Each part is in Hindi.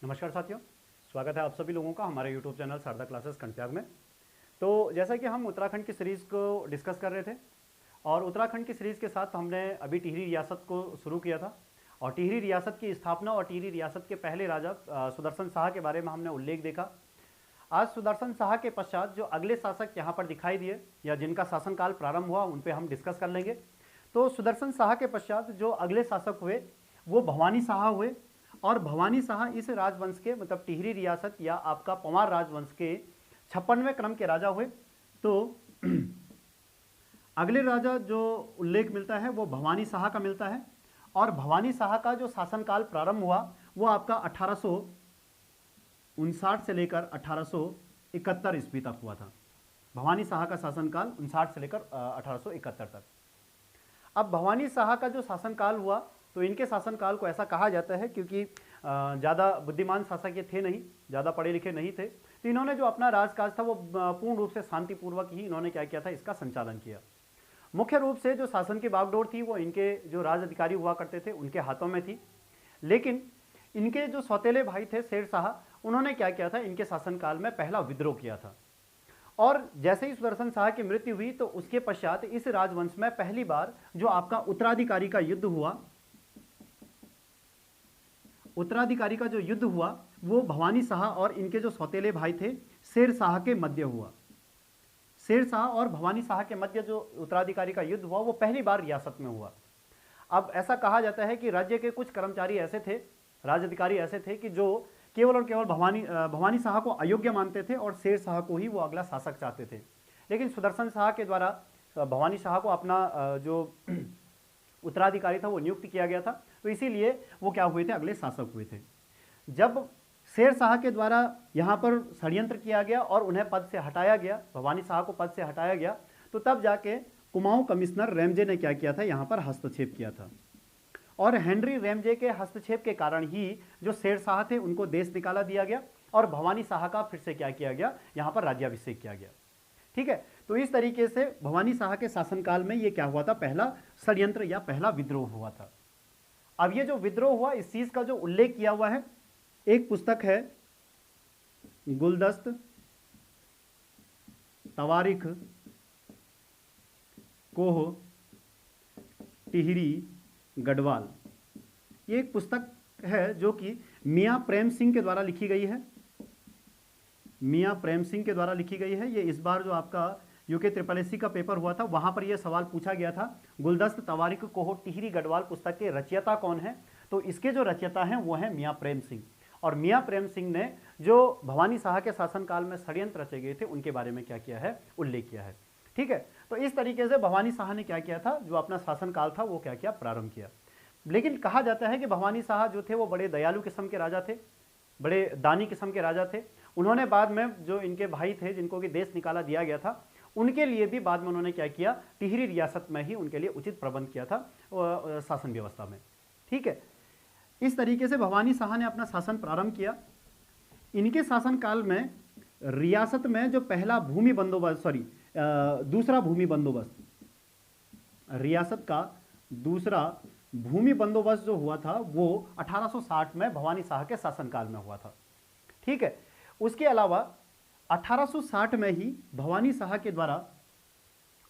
नमस्कार साथियों, स्वागत है आप सभी लोगों का हमारे YouTube चैनल शारदा क्लासेस कंटयाग में। तो जैसा कि हम उत्तराखंड की सीरीज़ को डिस्कस कर रहे थे और उत्तराखंड की सीरीज़ के साथ हमने अभी टिहरी रियासत को शुरू किया था और टिहरी रियासत की स्थापना और टिहरी रियासत के पहले राजा सुदर्शन शाह के बारे में हमने उल्लेख देखा। आज सुदर्शन शाह के पश्चात जो अगले शासक यहाँ पर दिखाई दिए या जिनका शासनकाल प्रारंभ हुआ उन पर हम डिस्कस कर लेंगे। तो सुदर्शन शाह के पश्चात जो अगले शासक हुए वो भवानी शाह हुए और भवानी शाह इस राजवंश के मतलब टिहरी रियासत या आपका पंवार राजवंश के 56वें क्रम के राजा हुए। तो अगले राजा जो उल्लेख मिलता है वो भवानी शाह का मिलता है और भवानी शाह का जो शासनकाल प्रारंभ हुआ वो आपका 1859 से लेकर 1871 ईस्वी तक हुआ था। भवानी शाह का शासनकाल 59 से लेकर 1871 तक। अब भवानी शाह का जो शासनकाल हुआ तो इनके शासनकाल को ऐसा कहा जाता है क्योंकि ज़्यादा बुद्धिमान शासक ये थे नहीं, ज़्यादा पढ़े लिखे नहीं थे, तो इन्होंने जो अपना राजकाज था वो पूर्ण रूप से शांतिपूर्वक ही इन्होंने क्या किया था, इसका संचालन किया। मुख्य रूप से जो शासन की बागडोर थी वो इनके जो राज अधिकारी हुआ करते थे उनके हाथों में थी, लेकिन इनके जो सौतेले भाई थे शेर शाह, उन्होंने क्या किया था, इनके शासनकाल में पहला विद्रोह किया था और जैसे ही सुदर्शन शाह की मृत्यु हुई तो उसके पश्चात इस राजवंश में पहली बार जो आपका उत्तराधिकारी का युद्ध हुआ, उत्तराधिकारी का जो युद्ध हुआ वो भवानी शाह और इनके जो सौतेले भाई थे शेर शाह के मध्य हुआ। शेर शाह और भवानी शाह के मध्य जो उत्तराधिकारी का युद्ध हुआ वो पहली बार रियासत में हुआ। अब ऐसा कहा जाता है कि राज्य के कुछ कर्मचारी ऐसे थे, राजअधिकारी ऐसे थे कि जो केवल और केवल भवानी शाह को अयोग्य मानते थे और शेर शाह को ही वो अगला शासक चाहते थे, लेकिन सुदर्शन शाह के द्वारा भवानी शाह को अपना जो उत्तराधिकारी था वो नियुक्त किया गया था, तो इसीलिए वो क्या हुए थे, अगले शासक हुए थे। जब शेर शाह के द्वारा यहाँ पर षड्यंत्र किया गया और उन्हें पद से हटाया गया, भवानी शाह को पद से हटाया गया, तो तब जाके कुमाऊं कमिश्नर रैमजे ने क्या किया था, यहाँ पर हस्तक्षेप किया था और हेनरी रैमजे के हस्तक्षेप के कारण ही जो शेर शाह थे उनको देश निकाला दिया गया और भवानी शाह का फिर से क्या किया गया, यहाँ पर राज्याभिषेक किया गया। ठीक है, तो इस तरीके से भवानी शाह के शासनकाल में ये क्या हुआ था, पहला षड्यंत्र या पहला विद्रोह हुआ था। अब ये जो विद्रोह हुआ इस चीज का जो उल्लेख किया हुआ है, एक पुस्तक है गुलदस्त तवारिख कोह टिहरी गढ़वाल। ये एक पुस्तक है जो कि मियां प्रेम सिंह के द्वारा लिखी गई है, मियां प्रेम सिंह के द्वारा लिखी गई है। ये इस बार जो आपका यूके SSC का पेपर हुआ था वहां पर यह सवाल पूछा गया था, गुलदस्त तवारिख कोह टिहरी गढ़वाल पुस्तक के रचयिता कौन है, तो इसके जो रचयिता हैं वो हैं मियां प्रेम सिंह। और मियां प्रेम सिंह ने जो भवानी शाह के शासनकाल में षड्यंत्र रचे गए थे उनके बारे में क्या किया है, उल्लेख किया है। ठीक है, तो इस तरीके से भवानी शाह ने क्या किया था, जो अपना शासनकाल था वो क्या किया, प्रारंभ किया। लेकिन कहा जाता है कि भवानी शाह जो थे वो बड़े दयालु किस्म के राजा थे, बड़े दानी किस्म के राजा थे। उन्होंने बाद में जो इनके भाई थे जिनको कि देश निकाला दिया गया था उनके लिए भी बाद में उन्होंने क्या किया, टिहरी रियासत में ही उनके लिए उचित प्रबंध किया था शासन व्यवस्था में। ठीक है, इस तरीके से भवानी शाह ने अपना शासन प्रारंभ किया। इनके शासनकाल में रियासत में जो पहला भूमि बंदोबस्त दूसरा भूमि बंदोबस्त, रियासत का दूसरा भूमि बंदोबस्त जो हुआ था वो 1860 में भवानी शाह के शासनकाल में हुआ था। ठीक है, उसके अलावा 1860 में ही भवानी शाह के द्वारा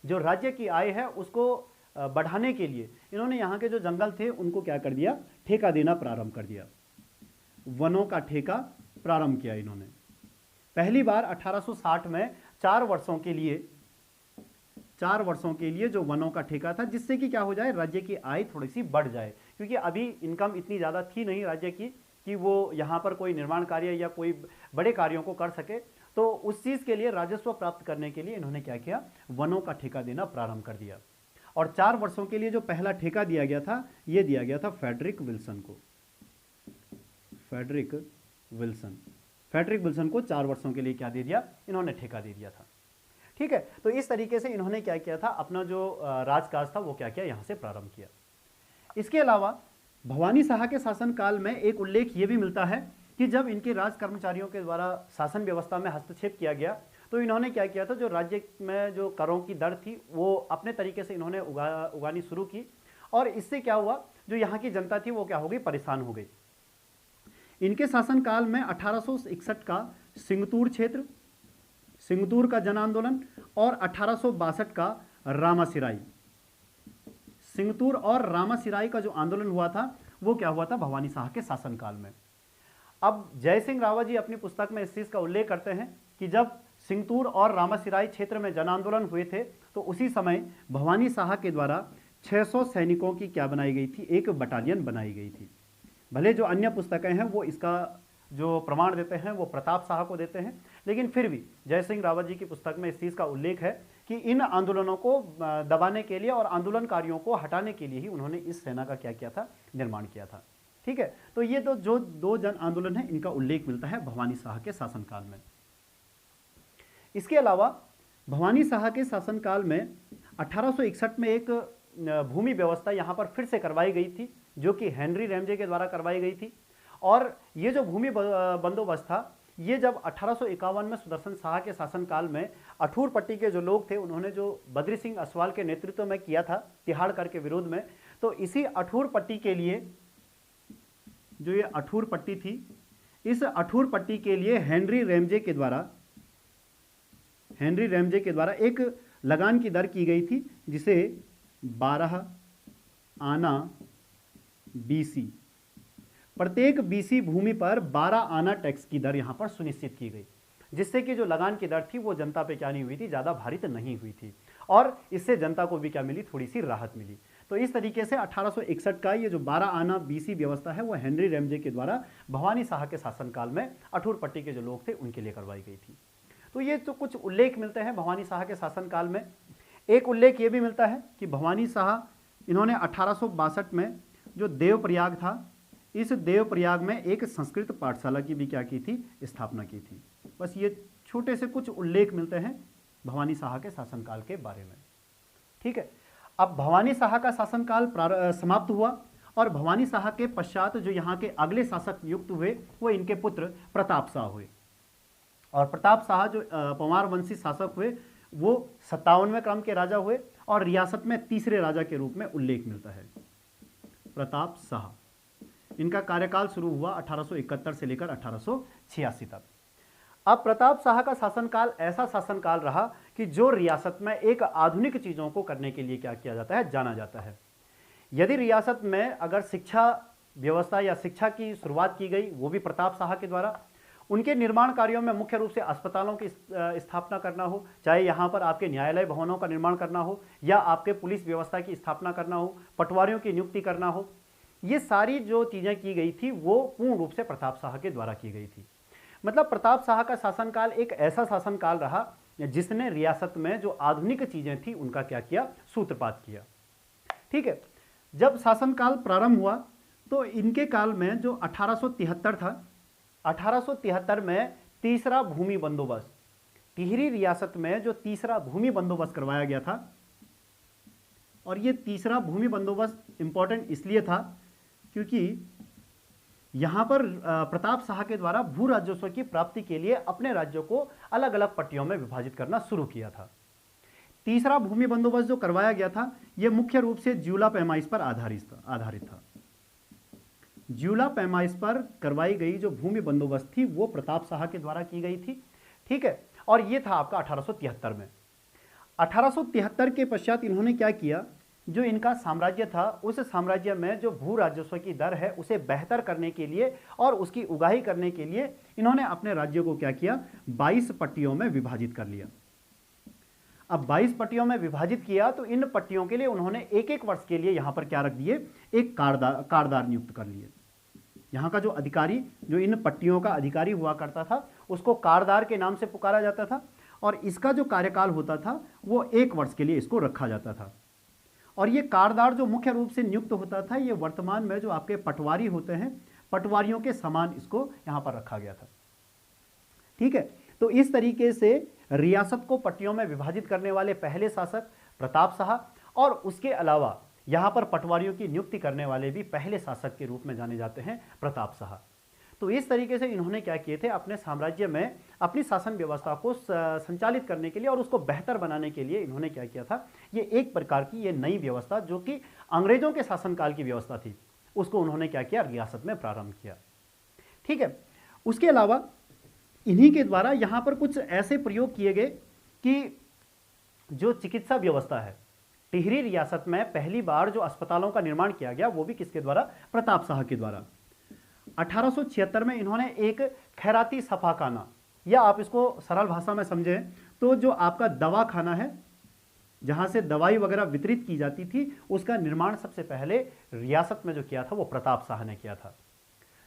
जो राज्य की आय है उसको बढ़ाने के लिए इन्होंने यहाँ के जो जंगल थे उनको क्या कर दिया, ठेका देना प्रारंभ कर दिया, वनों का ठेका प्रारंभ किया इन्होंने। पहली बार 1860 में 4 वर्षों के लिए जो वनों का ठेका था, जिससे कि क्या हो जाए, राज्य की आय थोड़ी सी बढ़ जाए, क्योंकि अभी इनकम इतनी ज़्यादा थी नहीं राज्य की कि वो यहाँ पर कोई निर्माण कार्य या कोई बड़े कार्यों को कर सके। तो उस चीज़ के लिए राजस्व प्राप्त करने के लिए इन्होंने क्या किया, वनों का ठेका देना प्रारंभ कर दिया। और 4 वर्षों के लिए जो पहला ठेका दिया गया था ये दिया गया था फ्रेडरिक विल्सन को। फ्रेडरिक विल्सन को 4 वर्षों के लिए क्या दे दिया, इन्होंने ठेका दे दिया था। ठीक है, तो इस तरीके से इन्होंने क्या किया था, अपना जो राजकाज था वो क्या किया, यहाँ से प्रारंभ किया। इसके अलावा भवानी शाह के शासनकाल में एक उल्लेख ये भी मिलता है कि जब इनके राज कर्मचारियों के द्वारा शासन व्यवस्था में हस्तक्षेप किया गया तो इन्होंने क्या किया था, जो राज्य में जो करों की दर थी वो अपने तरीके से इन्होंने उगानी शुरू की और इससे क्या हुआ, जो यहाँ की जनता थी वो क्या हो गई, परेशान हो गई। इनके शासनकाल में 1861 का सिंगतूर क्षेत्र, सिंगतूर का जन आंदोलन, और 1862 का रामासिराई। सिंगतूर और रामासिराई का जो आंदोलन हुआ था वो क्या हुआ था? भवानी शाह के शासनकाल में। अब जय सिंह रावत जी अपनी पुस्तक में इस चीज का उल्लेख करते हैं कि जब सिंगतूर और रामासिराई क्षेत्र में जन आंदोलन हुए थे तो उसी समय भवानी शाह के द्वारा 600 सैनिकों की क्या बनाई गई थी? एक बटालियन बनाई गई थी। भले जो अन्य पुस्तकें हैं वो इसका जो प्रमाण देते हैं वो प्रताप शाह को देते हैं, लेकिन फिर भी जय सिंह रावत जी की पुस्तक में इस चीज़ का उल्लेख है कि इन आंदोलनों को दबाने के लिए और आंदोलनकारियों को हटाने के लिए ही उन्होंने इस सेना का क्या किया था? निर्माण किया था। ठीक है, तो ये तो जो दो जन आंदोलन है इनका उल्लेख मिलता है भवानी शाह के शासनकाल में। इसके अलावा भवानी शाह के शासनकाल में 1861 में एक भूमि व्यवस्था यहाँ पर फिर से करवाई गई थी, जो कि हेनरी रैमजे के द्वारा करवाई गई थी। और ये जो भूमि बंदोबस्त था ये जब 1851 में सुदर्शन शाह के शासनकाल में अठूर पट्टी के जो लोग थे उन्होंने जो बद्री सिंह असवाल के नेतृत्व में किया था तिहाड़कर के विरोध में, तो इसी अठूर पट्टी के लिए जो ये अठूर पट्टी थी, इस अठूर पट्टी के लिए हेनरी रैमजे के द्वारा एक लगान की दर की गई थी जिसे 12 आना बीसी, प्रत्येक बीसी भूमि पर 12 आना टैक्स की दर यहां पर सुनिश्चित की गई, जिससे कि जो लगान की दर थी वो जनता पे क्या नहीं हुई थी? ज़्यादा भारित नहीं हुई थी, और इससे जनता को भी क्या मिली? थोड़ी सी राहत मिली। तो इस तरीके से 1861 का ये जो 12 आना बीसी व्यवस्था है वो हेनरी रैमजे के द्वारा भवानी शाह के शासनकाल में अठूर पट्टी के जो लोग थे उनके लिए करवाई गई थी। तो ये तो कुछ उल्लेख मिलते हैं भवानी शाह के शासनकाल में। एक उल्लेख ये भी मिलता है कि भवानी शाह इन्होंने 1862 में जो देवप्रयाग था, इस देवप्रयाग में एक संस्कृत पाठशाला की भी क्या की थी? स्थापना की थी। बस ये छोटे से कुछ उल्लेख मिलते हैं भवानी शाह के शासनकाल के बारे में। ठीक है, अब भवानी शाह का शासनकाल समाप्त हुआ और भवानी शाह के पश्चात जो यहाँ के अगले शासक नियुक्त हुए वो इनके पुत्र प्रताप शाह हुए। और प्रताप शाह जो पंवार वंशी शासक हुए वो 57वें क्रम के राजा हुए और रियासत में तीसरे राजा के रूप में उल्लेख मिलता है प्रताप शाह। इनका कार्यकाल शुरू हुआ 1871 से लेकर 1886 तक। अब प्रताप शाह का शासनकाल ऐसा शासनकाल रहा कि जो रियासत में एक आधुनिक चीज़ों को करने के लिए क्या किया जाता है? जाना जाता है। यदि रियासत में अगर शिक्षा व्यवस्था या शिक्षा की शुरुआत की गई वो भी प्रताप शाह के द्वारा, उनके निर्माण कार्यों में मुख्य रूप से अस्पतालों की स्थापना करना हो, चाहे यहाँ पर आपके न्यायालय भवनों का निर्माण करना हो या आपके पुलिस व्यवस्था की स्थापना करना हो, पटवारियों की नियुक्ति करना हो, ये सारी जो चीज़ें की गई थी वो पूर्ण रूप से प्रताप शाह के द्वारा की गई थी। मतलब प्रताप शाह का शासनकाल एक ऐसा शासनकाल रहा जिसने रियासत में जो आधुनिक चीज़ें थी उनका क्या किया? सूत्रपात किया। ठीक है, जब शासनकाल प्रारंभ हुआ तो इनके काल में जो 1873 था, 1873 में तीसरा भूमि बंदोबस्त, टिहरी रियासत में जो तीसरा भूमि बंदोबस्त करवाया गया था, और ये तीसरा भूमि बंदोबस्त इंपॉर्टेंट इसलिए था क्योंकि यहाँ पर प्रताप शाह के द्वारा भू राजस्व की प्राप्ति के लिए अपने राज्यों को अलग अलग पट्टियों में विभाजित करना शुरू किया था। तीसरा भूमि बंदोबस्त जो करवाया गया था यह मुख्य रूप से ज्यूला पैमाइश पर आधारित था। ज्यूला पैमाइश पर करवाई गई जो भूमि बंदोबस्त थी वो प्रताप शाह के द्वारा की गई थी। ठीक है, और ये था आपका 1873 में। 1873 के पश्चात इन्होंने क्या किया? जो इनका साम्राज्य था उस साम्राज्य में जो भू राजस्व की दर है उसे बेहतर करने के लिए और उसकी उगाही करने के लिए इन्होंने अपने राज्य को क्या किया? 22 पट्टियों में विभाजित कर लिया। अब 22 पट्टियों में विभाजित किया तो इन पट्टियों के लिए उन्होंने एक एक वर्ष के लिए यहां पर क्या रख दिए? एक कारदार नियुक्त कर लिए। यहाँ का जो अधिकारी, जो इन पट्टियों का अधिकारी हुआ करता था उसको कारदार के नाम से पुकारा जाता था और इसका जो कार्यकाल होता था वो 1 वर्ष के लिए इसको रखा जाता था। और ये कारदार जो मुख्य रूप से नियुक्त होता था ये वर्तमान में जो आपके पटवारी होते हैं, पटवारियों के समान इसको यहाँ पर रखा गया था। ठीक है, तो इस तरीके से रियासत को पट्टियों में विभाजित करने वाले पहले शासक प्रताप शाह, और उसके अलावा यहाँ पर पटवारियों की नियुक्ति करने वाले भी पहले शासक के रूप में जाने जाते हैं प्रताप शाह। तो इस तरीके से इन्होंने क्या किए थे? अपने साम्राज्य में अपनी शासन व्यवस्था को संचालित करने के लिए और उसको बेहतर बनाने के लिए इन्होंने क्या किया था? ये एक प्रकार की ये नई व्यवस्था जो कि अंग्रेजों के शासनकाल की व्यवस्था थी उसको उन्होंने क्या किया? रियासत में प्रारंभ किया। ठीक है। उसके अलावा इन्हीं के द्वारा यहां पर कुछ ऐसे प्रयोग किए गए कि जो चिकित्सा व्यवस्था है, टिहरी रियासत में पहली बार जो अस्पतालों का निर्माण किया गया वो भी किसके द्वारा? प्रताप शाह के द्वारा। 1876 में इन्होंने एक खैराती सफाखाना, या आप इसको सरल भाषा में समझें तो जो आपका दवाखाना है जहां से दवाई वगैरह वितरित की जाती थी, उसका निर्माण सबसे पहले रियासत में जो किया था वो प्रताप शाह ने किया था।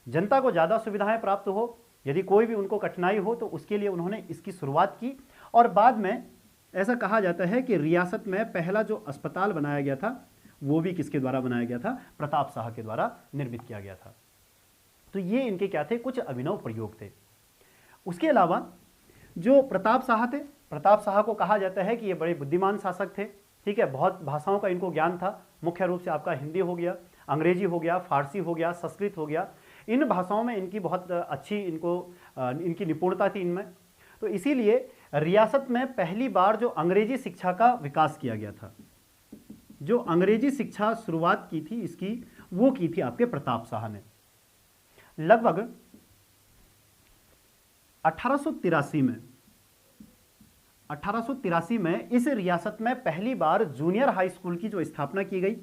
जनता को ज़्यादा सुविधाएं प्राप्त हो, यदि कोई भी उनको कठिनाई हो तो उसके लिए उन्होंने इसकी शुरुआत की। और बाद में ऐसा कहा जाता है कि रियासत में पहला जो अस्पताल बनाया गया था वो भी किसके द्वारा बनाया गया था? प्रताप शाह के द्वारा निर्मित किया गया था। तो ये इनके क्या थे? कुछ अभिनव प्रयोग थे। उसके अलावा जो प्रताप शाह थे, प्रताप शाह को कहा जाता है कि ये बड़े बुद्धिमान शासक थे, ठीक है। बहुत भाषाओं का इनको ज्ञान था, मुख्य रूप से आपका हिंदी हो गया, अंग्रेजी हो गया, फारसी हो गया, संस्कृत हो गया। इन भाषाओं में इनकी बहुत अच्छी इनकी निपुणता थी इनमें। तो इसीलिए रियासत में पहली बार जो अंग्रेजी शिक्षा का विकास किया गया था, जो अंग्रेजी शिक्षा शुरुआत की थी इसकी, वो की थी आपके प्रताप शाह ने। लगभग 1883 में इस रियासत में पहली बार जूनियर हाई स्कूल की जो स्थापना की गई,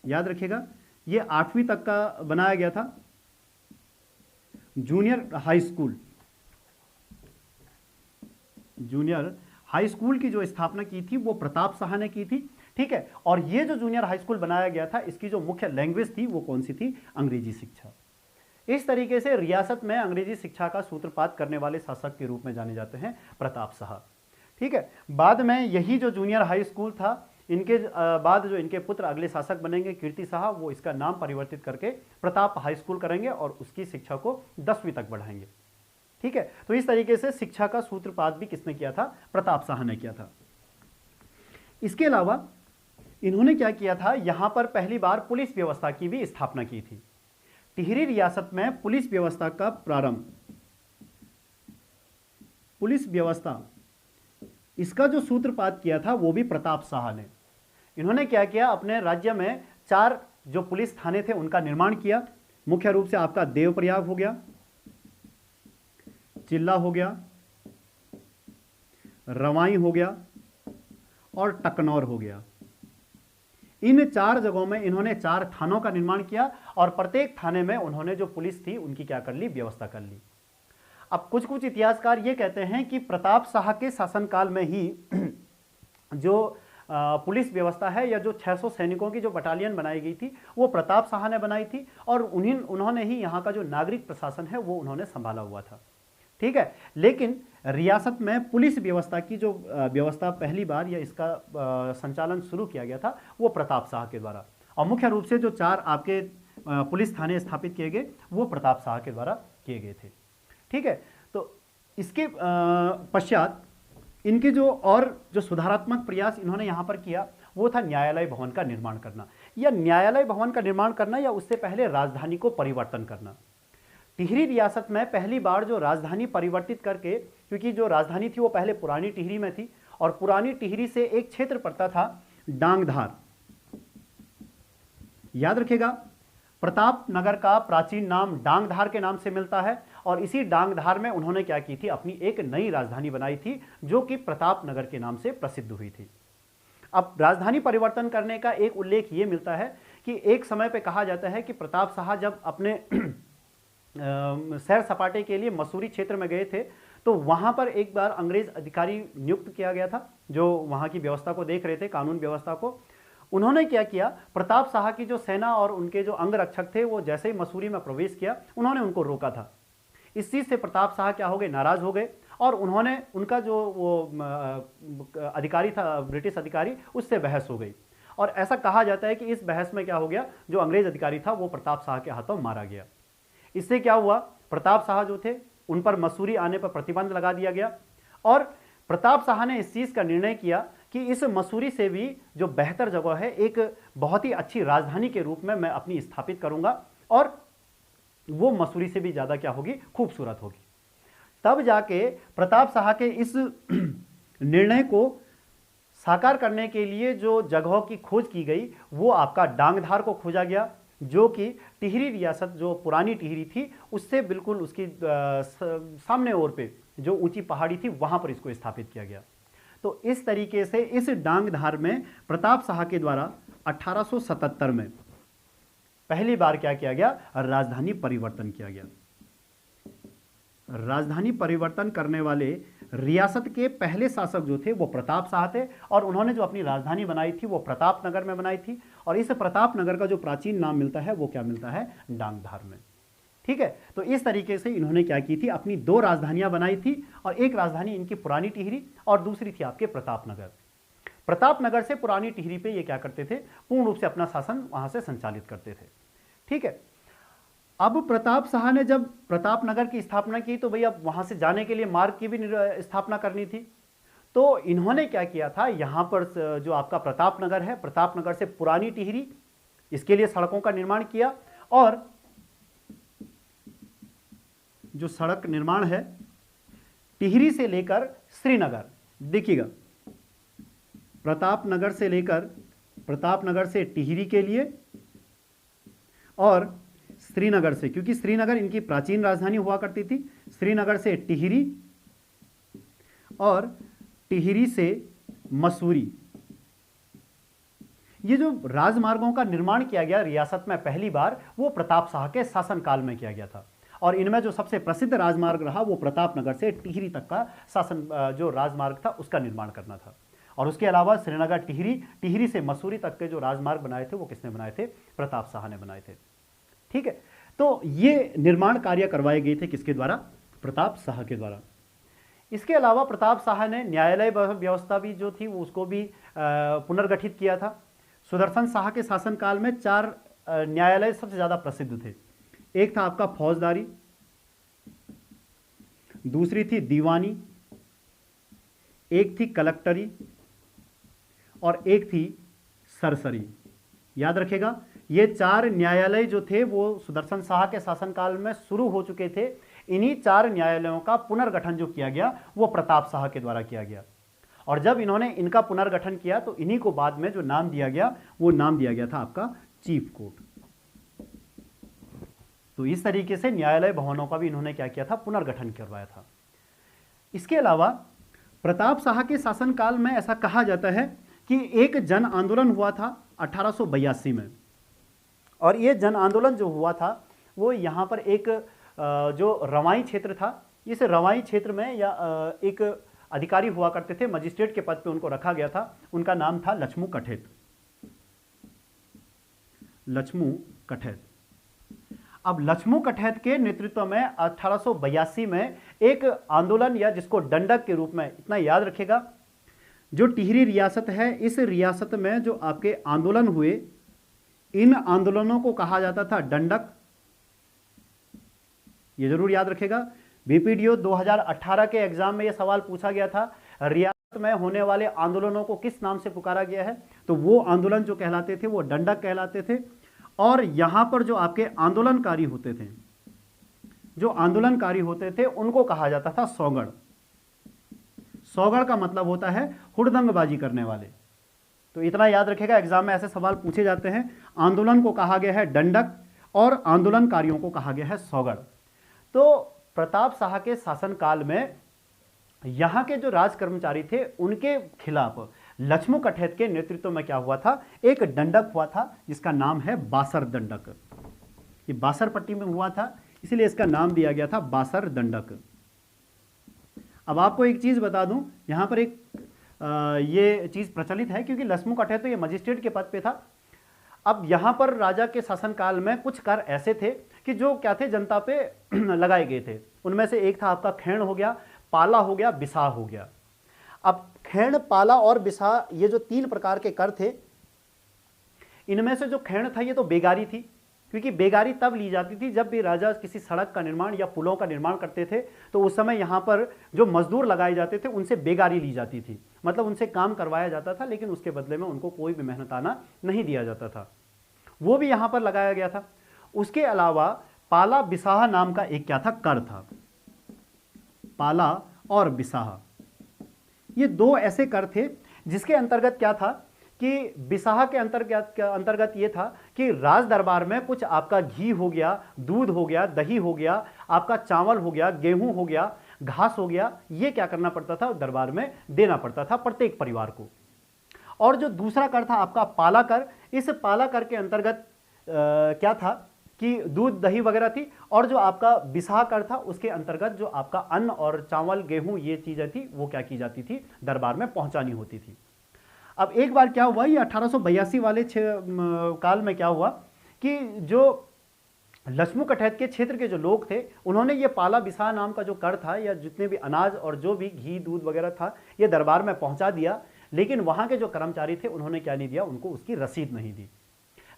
याद रखिएगा ये 8वीं तक का बनाया गया था। जूनियर हाई स्कूल की जो स्थापना की थी वो प्रताप शाह ने की थी, ठीक है। और ये जो जूनियर हाई स्कूल बनाया गया था इसकी जो मुख्य लैंग्वेज थी वो कौन सी थी? अंग्रेजी शिक्षा। इस तरीके से रियासत में अंग्रेजी शिक्षा का सूत्रपात करने वाले शासक के रूप में जाने जाते हैं प्रताप शाह, ठीक है। बाद में यही जो जूनियर हाई स्कूल था, इनके बाद जो इनके पुत्र अगले शासक बनेंगे कीर्ति शाह, वो इसका नाम परिवर्तित करके प्रताप हाई स्कूल करेंगे और उसकी शिक्षा को 10वीं तक बढ़ाएंगे, ठीक है। तो इस तरीके से शिक्षा का सूत्रपात भी किसने किया था? प्रताप शाह ने किया था। इसके अलावा इन्होंने क्या किया था? यहां पर पहली बार पुलिस व्यवस्था की भी स्थापना की थी। टिहरी रियासत में पुलिस व्यवस्था का प्रारंभ, पुलिस व्यवस्था इसका जो सूत्रपात किया था वो भी प्रताप शाह ने। इन्होंने क्या किया? अपने राज्य में 4 जो पुलिस थाने थे उनका निर्माण किया। मुख्य रूप से आपका देवप्रयाग हो गया, चिल्ला हो गया, रवाई हो गया और टकनौर हो गया। इन 4 जगहों में इन्होंने 4 थानों का निर्माण किया और प्रत्येक थाने में उन्होंने जो पुलिस थी उनकी क्या कर ली? व्यवस्था कर ली। अब कुछ इतिहासकार ये कहते हैं कि प्रताप शाह के शासनकाल में ही जो पुलिस व्यवस्था है, या जो 600 सैनिकों की जो बटालियन बनाई गई थी वो प्रताप शाह ने बनाई थी, और उन्होंने ही यहाँ का जो नागरिक प्रशासन है वो उन्होंने संभाला हुआ था, ठीक है। लेकिन रियासत में पुलिस व्यवस्था की जो व्यवस्था पहली बार या इसका संचालन शुरू किया गया था वो प्रताप शाह के द्वारा, और मुख्य रूप से जो 4 आपके पुलिस थाने स्थापित किए गए वो प्रताप शाह के द्वारा किए गए थे, ठीक है। तो इसके पश्चात इनके जो सुधारात्मक प्रयास इन्होंने यहाँ पर किया वो था न्यायालय भवन का निर्माण करना, या न्यायालय भवन का निर्माण करना, या उससे पहले राजधानी को परिवर्तन करना। टिहरी रियासत में पहली बार जो राजधानी परिवर्तित करके, क्योंकि जो राजधानी थी वो पहले पुरानी टिहरी में थी, और पुरानी टिहरी से एक क्षेत्र पड़ता था डांगधार। याद रखिएगा प्रताप नगर का प्राचीन नाम डांगधार के नाम से मिलता है, और इसी डांगधार में उन्होंने क्या की थी? अपनी एक नई राजधानी बनाई थी जो कि प्रताप नगर के नाम से प्रसिद्ध हुई थी। अब राजधानी परिवर्तन करने का एक उल्लेख ये मिलता है कि एक समय पे कहा जाता है कि प्रताप शाह जब अपने सैर सपाटे के लिए मसूरी क्षेत्र में गए थे तो वहां पर एक बार अंग्रेज अधिकारी नियुक्त किया गया था जो वहां की व्यवस्था को देख रहे थे, कानून व्यवस्था को। उन्होंने क्या किया? प्रताप शाह की जो सेना और उनके जो अंगरक्षक थे वो जैसे ही मसूरी में प्रवेश किया उन्होंने उनको रोका था। इस चीज से प्रताप शाह क्या हो गए? नाराज हो गए, और उन्होंने उनका जो वो अधिकारी था, ब्रिटिश अधिकारी, उससे बहस हो गई। और ऐसा कहा जाता है कि इस बहस में क्या हो गया, जो अंग्रेज अधिकारी था वो प्रताप शाह के हाथों मारा गया। इससे क्या हुआ? प्रताप शाह जो थे उन पर मसूरी आने पर प्रतिबंध लगा दिया गया, और प्रताप शाह ने इस चीज का निर्णय किया कि इस मसूरी से भी जो बेहतर जगह है, एक बहुत ही अच्छी राजधानी के रूप में मैं अपनी स्थापित करूंगा, और वो मसूरी से भी ज्यादा क्या होगी? खूबसूरत होगी। तब जाके प्रताप शाह के इस निर्णय को साकार करने के लिए जो जगहों की खोज की गई वो आपका डांगधार को खोजा गया, जो कि टिहरी रियासत, जो पुरानी टिहरी थी, उससे बिल्कुल उसकी सामने ओर पे जो ऊंची पहाड़ी थी वहां पर इसको स्थापित किया गया। तो इस तरीके से इस डांगधार में प्रताप शाह के द्वारा 1877 में पहली बार क्या किया गया, राजधानी परिवर्तन किया गया। राजधानी परिवर्तन करने वाले रियासत के पहले शासक जो थे वो प्रताप शाह थे, और उन्होंने जो अपनी राजधानी बनाई थी वो प्रताप नगर में बनाई थी, और इस प्रताप नगर का जो प्राचीन नाम मिलता है वो क्या मिलता है, डांगधार में। ठीक है, तो इस तरीके से इन्होंने क्या की थी, अपनी दो राजधानियां बनाई थी, और एक राजधानी इनकी पुरानी टिहरी और दूसरी थी आपके प्रताप नगर। प्रताप नगर से पुरानी टिहरी पे ये क्या करते थे, पूर्ण रूप से अपना शासन वहां से संचालित करते थे। ठीक है, अब प्रताप शाह ने जब प्रताप नगर की स्थापना की तो भैया वहां से जाने के लिए मार्ग की भी स्थापना करनी थी। तो इन्होंने क्या किया था, यहां पर जो आपका प्रताप नगर है, प्रताप नगर से पुरानी टिहरी, इसके लिए सड़कों का निर्माण किया, और जो सड़क निर्माण है टिहरी से लेकर श्रीनगर, देखिएगा प्रताप नगर से लेकर प्रताप नगर से टिहरी के लिए, और श्रीनगर से, क्योंकि श्रीनगर इनकी प्राचीन राजधानी हुआ करती थी, श्रीनगर से टिहरी और टिहरी से मसूरी। ये जो राजमार्गों का निर्माण किया गया रियासत में पहली बार, वो प्रताप शाह के शासनकाल में किया गया था, और इनमें जो सबसे प्रसिद्ध राजमार्ग रहा वो प्रताप नगर से टिहरी तक का शासन जो राजमार्ग था उसका निर्माण करना था। और उसके अलावा श्रीनगर टिहरी, टिहरी से मसूरी तक के जो राजमार्ग बनाए थे वो किसने बनाए थे, प्रताप शाह ने बनाए थे। ठीक है, तो ये निर्माण कार्य करवाए गए थे किसके द्वारा, प्रताप शाह के द्वारा। इसके अलावा प्रताप शाह ने न्यायालय व्यवस्था भी जो थी वो उसको भी पुनर्गठित किया था। सुदर्शन शाह के शासनकाल में 4 न्यायालय सबसे ज्यादा प्रसिद्ध थे। एक था आपका फौजदारी, दूसरी थी दीवानी, एक थी कलेक्टरी, और एक थी सरसरी। याद रखेगा, ये 4 न्यायालय जो थे वो सुदर्शन शाह के शासनकाल में शुरू हो चुके थे। इन्हीं 4 न्यायालयों का पुनर्गठन जो किया गया वो प्रताप शाह के द्वारा किया गया, और जब इन्होंने इनका पुनर्गठन किया तो इन्हीं को बाद में जो नाम दिया गया वो नाम दिया गया था आपका चीफ कोर्ट। तो इस तरीके से न्यायालय भवनों का भी इन्होंने क्या किया था, पुनर्गठन करवाया था। इसके अलावा प्रताप शाह के शासनकाल में ऐसा कहा जाता है कि एक जन आंदोलन हुआ था 1882 में, और ये जन आंदोलन जो हुआ था वो यहाँ पर एक जो रवाई क्षेत्र था, इस रवाई क्षेत्र में या एक अधिकारी हुआ करते थे, मजिस्ट्रेट के पद पे उनको रखा गया था, उनका नाम था लक्ष्मू कठेत। लक्ष्मू कठेत। अब लक्ष्मू कठेत के नेतृत्व में 1882 में एक आंदोलन, या जिसको डंडक के रूप में, इतना याद रखेगा, जो टिहरी रियासत है इस रियासत में जो आपके आंदोलन हुए, इन आंदोलनों को कहा जाता था डंडक। ये जरूर याद रखेगा, बीपीडीओ 2018 के एग्जाम में यह सवाल पूछा गया था, रियासत में होने वाले आंदोलनों को किस नाम से पुकारा गया है, तो वो आंदोलन जो कहलाते थे वो डंडक कहलाते थे। और यहां पर जो आपके आंदोलनकारी होते थे, जो आंदोलनकारी होते थे उनको कहा जाता था सौगड़। सौगड़ का मतलब होता है हुड़दंगबाजी करने वाले। तो इतना याद रखेगा, एग्जाम में ऐसे सवाल पूछे जाते हैं। आंदोलन को कहा गया है डंडक और आंदोलनकारियों को कहा गया है सौगड़। तो प्रताप शाह के शासनकाल में यहां के जो राज कर्मचारी थे उनके खिलाफ लक्ष्मू कठेत के नेतृत्व में क्या हुआ था, एक डंडक हुआ था जिसका नाम है बासर दंडक। ये बासर पट्टी में हुआ था, इसलिए इसका नाम दिया गया था बासर दंडक। अब आपको एक चीज बता दूं, यहां पर एक ये चीज प्रचलित है, क्योंकि लक्ष्मू कठेत तो ये मजिस्ट्रेट के पद पे था। अब यहां पर राजा के शासनकाल में कुछ कर ऐसे थे कि जो क्या थे, जनता पे लगाए गए थे। उनमें से एक था आपका खैण हो गया, पाला हो गया, बिसाह हो गया। अब खैण, पाला और बिसाह, ये जो 3 प्रकार के कर थे, इनमें से जो खैण था ये तो बेगारी थी, क्योंकि बेगारी तब ली जाती थी जब भी राजा किसी सड़क का निर्माण या पुलों का निर्माण करते थे, तो उस समय यहां पर जो मजदूर लगाए जाते थे उनसे बेगारी ली जाती थी, मतलब उनसे काम करवाया जाता था, लेकिन उसके बदले में उनको कोई भी मेहनताना नहीं दिया जाता था, वो भी यहां पर लगाया गया था। उसके अलावा पाला बिसाह नाम का एक क्या था, कर था। पाला और बिसाह, ये 2 ऐसे कर थे जिसके अंतर्गत क्या था कि बिसाह के अंतर्गत ये था कि राज दरबार में कुछ आपका घी हो गया, दूध हो गया, दही हो गया, आपका चावल हो गया, गेहूं हो गया, घास हो गया, ये क्या करना पड़ता था, दरबार में देना पड़ता था प्रत्येक परिवार को। और जो दूसरा कर था आपका पाला कर, इस पाला कर के अंतर्गत क्या था कि दूध दही वगैरह थी, और जो आपका बिसाह कर था उसके अंतर्गत जो आपका अन्न और चावल गेहूं ये चीजें थी वो क्या की जाती थी, दरबार में पहुंचानी होती थी। अब एक बार क्या हुआ, ये 1882 वाले काल में क्या हुआ कि जो लक्ष्मू कठैत के क्षेत्र के जो लोग थे उन्होंने ये पाला बिसाह नाम का जो कर था या जितने भी अनाज और जो भी घी दूध वगैरह था ये दरबार में पहुंचा दिया, लेकिन वहां के जो कर्मचारी थे उन्होंने क्या नहीं दिया, उनको उसकी रसीद नहीं दी।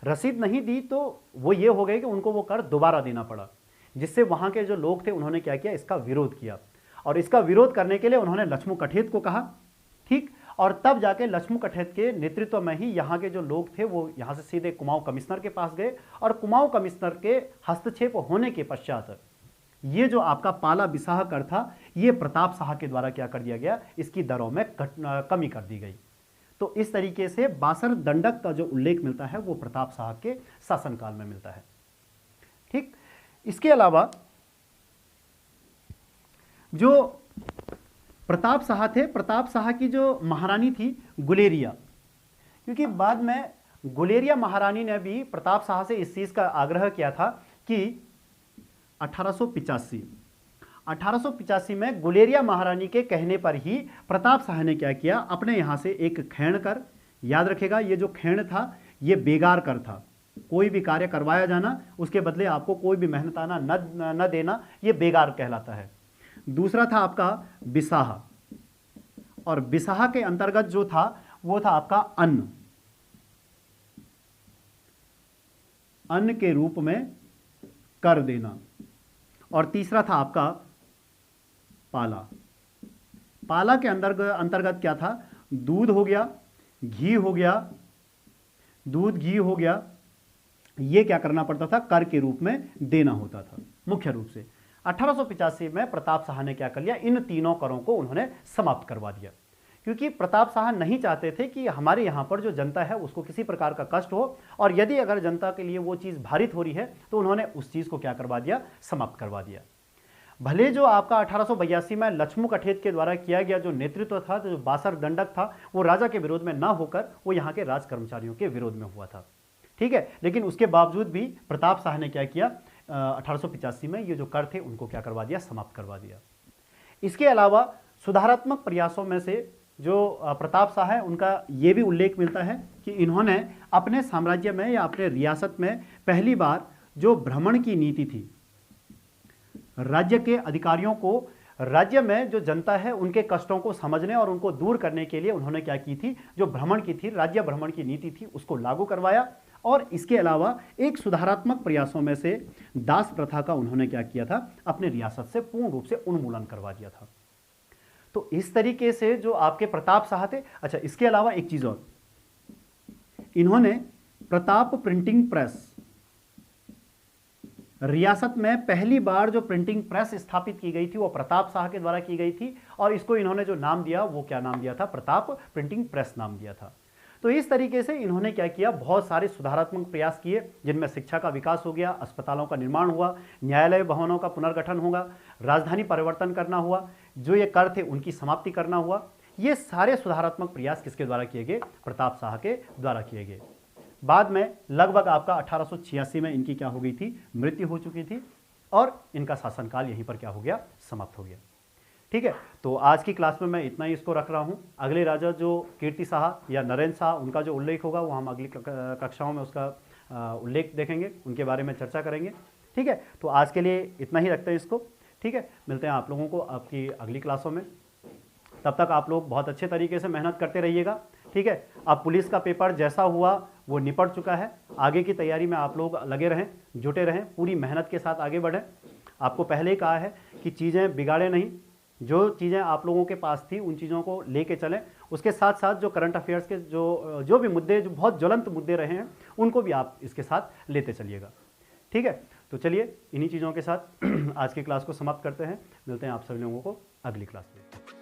रसीद नहीं दी तो वो ये हो गए कि उनको वो कर दोबारा देना पड़ा, जिससे वहां के जो लोग थे उन्होंने क्या किया, इसका विरोध किया। और इसका विरोध करने के लिए उन्होंने लक्ष्मू कठेत को कहा, ठीक। और तब जाके लक्ष्मू कठेत के नेतृत्व में ही यहाँ के जो लोग थे वो यहाँ से सीधे कुमाऊं कमिश्नर के पास गए, और कुमाऊं कमिश्नर के हस्तक्षेप होने के पश्चात ये जो आपका पाला बिसाह कर था ये प्रताप शाह के द्वारा क्या कर दिया गया, इसकी दरों में कमी कर दी गई। तो इस तरीके से बासर दंडक का जो उल्लेख मिलता है वो प्रताप शाह के शासनकाल में मिलता है, ठीक। इसके अलावा जो प्रताप शाह थे, प्रताप शाह की जो महारानी थी गुलेरिया, क्योंकि बाद में गुलेरिया महारानी ने भी प्रताप शाह से इस चीज का आग्रह किया था कि 1885 में गुलेरिया महारानी के कहने पर ही प्रताप शाह ने क्या किया, अपने यहां से एक खैण कर, याद रखेगा ये जो खैण था ये बेगार कर था, कोई भी कार्य करवाया जाना उसके बदले आपको कोई भी मेहनताना न देना, ये बेगार कहलाता है। दूसरा था आपका बिसाह, और बिसाह के अंतर्गत जो था वो था आपका अन्न, अन्न के रूप में कर देना। और तीसरा था आपका पाला, पाला के अंतर्गत क्या था, दूध हो गया, घी हो गया, दूध घी हो गया, ये क्या करना पड़ता था, कर के रूप में देना होता था मुख्य रूप से। 1885 में प्रताप शाह ने क्या कर लिया, इन तीनों करों को उन्होंने समाप्त करवा दिया, क्योंकि प्रताप शाह नहीं चाहते थे कि हमारे यहाँ पर जो जनता है उसको किसी प्रकार का कष्ट हो, और यदि अगर जनता के लिए वो चीज़ भारित हो रही है तो उन्होंने उस चीज़ को क्या करवा दिया, समाप्त करवा दिया। भले जो आपका 1882 में लक्ष्मू कठेत के द्वारा किया गया जो नेतृत्व था, जो बासर दंडक था, वो राजा के विरोध में ना होकर वो यहाँ के राज कर्मचारियों के विरोध में हुआ था, ठीक है। लेकिन उसके बावजूद भी प्रताप शाह ने क्या किया, 1885 में ये जो कर थे उनको क्या करवा दिया, समाप्त करवा दिया। इसके अलावा सुधारात्मक प्रयासों में से जो प्रताप शाह है उनका ये भी उल्लेख मिलता है कि इन्होंने अपने साम्राज्य में या अपने रियासत में पहली बार जो भ्रमण की नीति थी, राज्य के अधिकारियों को राज्य में जो जनता है उनके कष्टों को समझने और उनको दूर करने के लिए उन्होंने क्या की थी, जो भ्रमण की थी, राज्य भ्रमण की नीति थी, उसको लागू करवाया। और इसके अलावा एक सुधारात्मक प्रयासों में से दास प्रथा का उन्होंने क्या किया था, अपने रियासत से पूर्ण रूप से उन्मूलन करवा दिया था। तो इस तरीके से जो आपके प्रताप शाह थे। अच्छा, इसके अलावा एक चीज और, इन्होंने प्रताप प्रिंटिंग प्रेस, रियासत में पहली बार जो प्रिंटिंग प्रेस स्थापित की गई थी वो प्रताप शाह के द्वारा की गई थी, और इसको इन्होंने जो नाम दिया वो क्या नाम दिया था, प्रताप प्रिंटिंग प्रेस नाम दिया था। तो इस तरीके से इन्होंने क्या किया, बहुत सारे सुधारात्मक प्रयास किए, जिनमें शिक्षा का विकास हो गया, अस्पतालों का निर्माण हुआ, न्यायालय भवनों का पुनर्गठन होगा, राजधानी परिवर्तन करना हुआ, जो ये कर थे उनकी समाप्ति करना हुआ। ये सारे सुधारात्मक प्रयास किसके द्वारा किए गए, प्रताप शाह के द्वारा किए गए। बाद में लगभग आपका 1886 में इनकी क्या हो गई थी, मृत्यु हो चुकी थी, और इनका शासनकाल यहीं पर क्या हो गया, समाप्त हो गया। ठीक है, तो आज की क्लास में मैं इतना ही इसको रख रहा हूँ। अगले राजा जो कीर्ति शाह या नरेंद्र शाह, उनका जो उल्लेख होगा वो हम अगली कक्षाओं में उसका उल्लेख देखेंगे, उनके बारे में चर्चा करेंगे। ठीक है, तो आज के लिए इतना ही रखते हैं इसको। ठीक है, मिलते हैं आप लोगों को आपकी अगली क्लासों में। तब तक आप लोग बहुत अच्छे तरीके से मेहनत करते रहिएगा। ठीक है, अब पुलिस का पेपर जैसा हुआ वो निपट चुका है, आगे की तैयारी में आप लोग लगे रहें, जुटे रहें, पूरी मेहनत के साथ आगे बढ़ें। आपको पहले ही कहा है कि चीज़ें बिगाड़े नहीं, जो चीज़ें आप लोगों के पास थी उन चीज़ों को लेके चलें। उसके साथ साथ जो करंट अफेयर्स के जो भी मुद्दे, जो बहुत ज्वलंत मुद्दे रहे हैं, उनको भी आप इसके साथ लेते चलिएगा। ठीक है, तो चलिए इन्हीं चीज़ों के साथ आज की क्लास को समाप्त करते हैं। मिलते हैं आप सभी लोगों को अगली क्लास में।